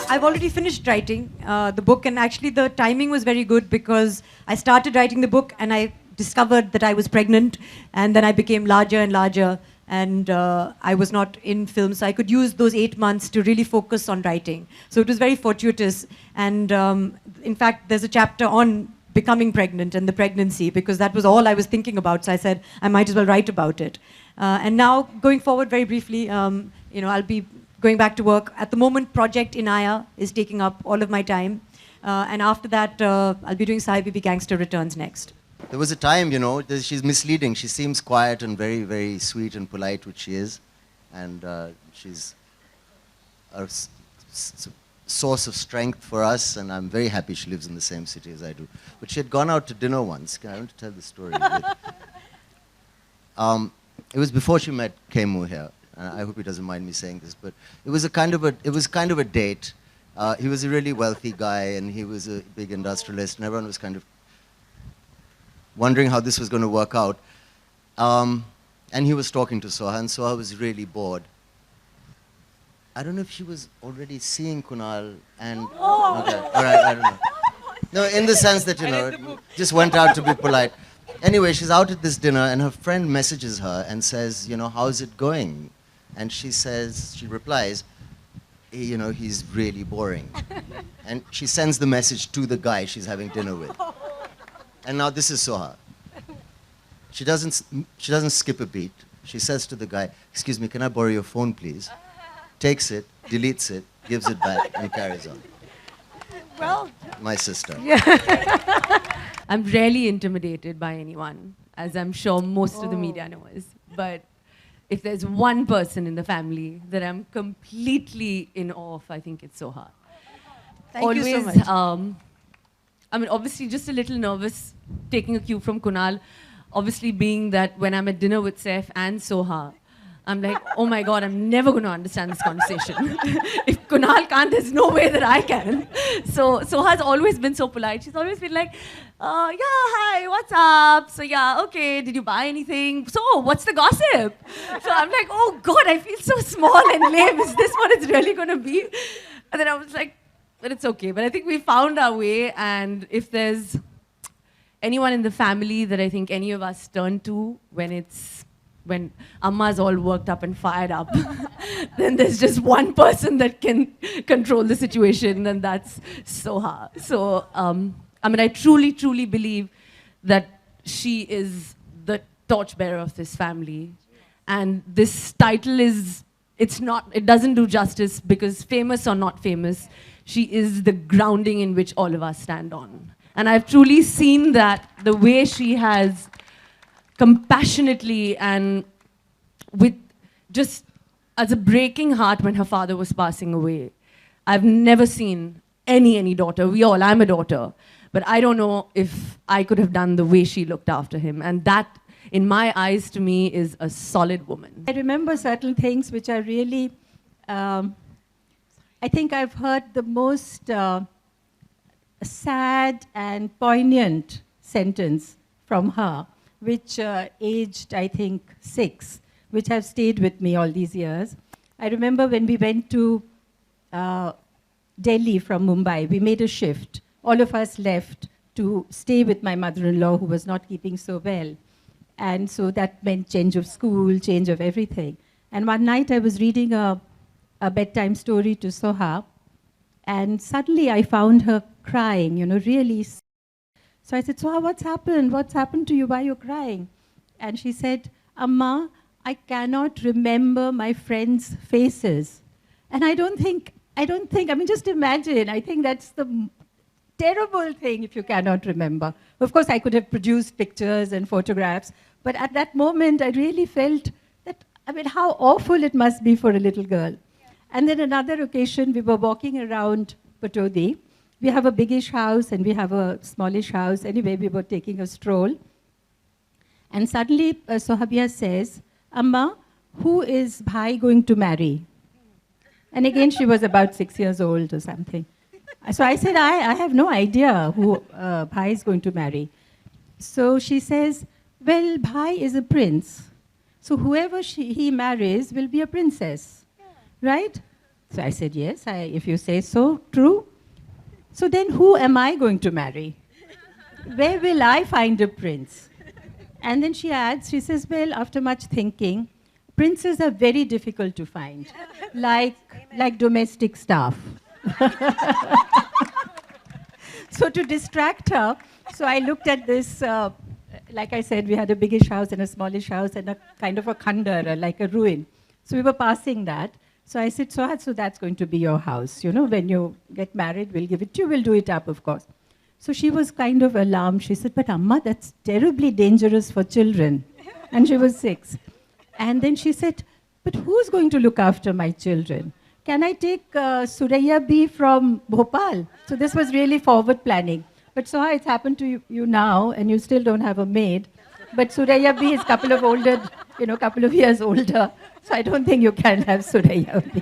I've already finished writing the book, and actually the timing was very good because I started writing the book and I discovered that I was pregnant, and then I became larger and larger, and I was not in film, so I could use those 8 months to really focus on writing. So it was very fortuitous, and in fact, there's a chapter on becoming pregnant and the pregnancy, because that was all I was thinking about, so I said I might as well write about it. And now, going forward very briefly, I'll be going back to work. At the moment, Project Inaya is taking up all of my time. And after that, I'll be doing Sai Bibi Gangster Returns next. There was a time, she's misleading. She seems quiet and very, very sweet and polite, which she is. And she's a source of strength for us, and I'm very happy she lives in the same city as I do. But she had gone out to dinner once. I want to tell the story. It was before she met Kemu here. I hope he doesn't mind me saying this, but it was kind of a date. He was a really wealthy guy, and he was a big industrialist, and everyone was kind of wondering how this was going to work out. And he was talking to Soha, and Soha was really bored. I don't know if she was already seeing Kunal, and okay, all right, I don't know. No, in the sense that just went out to be polite. Anyway, she's out at this dinner, and her friend messages her and says, how's it going? And she replies, he's really boring. And she sends the message to the guy she's having dinner with. And now this is Soha. She doesn't skip a beat. She says to the guy, "Excuse me, can I borrow your phone, please?" Takes it, deletes it, gives it back, and carries on. Well, my sister. Yeah. I'm rarely intimidated by anyone, as I'm sure most of the media knows. But if there's one person in the family that I'm completely in awe of, I think it's Soha. Thank you so much. Obviously just a little nervous, taking a cue from Kunal. Obviously being that when I'm at dinner with Saif and Soha, I'm like, oh my God, I'm never going to understand this conversation. If Kunal can't, there's no way that I can. So Soha's always been so polite. She's always been like, yeah, hi, what's up? So yeah, okay, did you buy anything? So what's the gossip? So I'm like, oh God, I feel so small and lame. Is this what it's really going to be? And then I was like, but it's okay. But I think we found our way, and if there's anyone in the family that I think any of us turn to when Amma's all worked up and fired up, then there's just one person that can control the situation, and that's Soha. So, I truly, truly believe that she is the torchbearer of this family. And this title it doesn't do justice, because famous or not famous, she is the grounding in which all of us stand on. And I've truly seen that, the way she has compassionately and with just as a breaking heart when her father was passing away. I've never seen any daughter, I'm a daughter, but I don't know if I could have done the way she looked after him. And that, in my eyes, to me, is a solid woman. I remember certain things which are really, I think I've heard the most sad and poignant sentence from her, which aged, I think, 6, which have stayed with me all these years. I remember when we went to Delhi from Mumbai, we made a shift. All of us left to stay with my mother-in-law, who was not keeping so well. And so that meant change of school, change of everything. And one night I was reading a bedtime story to Soha, and suddenly I found her crying, really. So I said, Soha, what's happened? What's happened to you? Why are you crying? And she said, Amma, I cannot remember my friends' faces. And I don't think, just imagine, I think that's the terrible thing if you cannot remember. Of course, I could have produced pictures and photographs, but at that moment, I really felt that, how awful it must be for a little girl. And then another occasion, we were walking around Patodi. We have a biggish house and we have a smallish house. Anyway, we were taking a stroll. And suddenly, Sohabia says, Amma, who is Bhai going to marry? And again, she was about 6 years old or something. So I said, I have no idea who Bhai is going to marry. So she says, well, Bhai is a prince. So whoever he marries will be a princess. Right? So I said, yes, if you say so, true. So then who am I going to marry? Where will I find a prince? And then she adds, she says, well, after much thinking, princes are very difficult to find, like domestic staff. So to distract her, so I looked at this, like I said, we had a biggish house and a smallish house and a kind of a khandar, like a ruin. So we were passing that. So I said, Soha, so that's going to be your house. You know, when you get married, we'll give it to you. We'll do it up, of course. So she was kind of alarmed. She said, but Amma, that's terribly dangerous for children. And she was 6. And then she said, but who's going to look after my children? Can I take Suraya B from Bhopal? So this was really forward planning. But Soha, it's happened to you now, and you still don't have a maid. But Suraya B is couple of years older. So I don't think you can have Suraya B.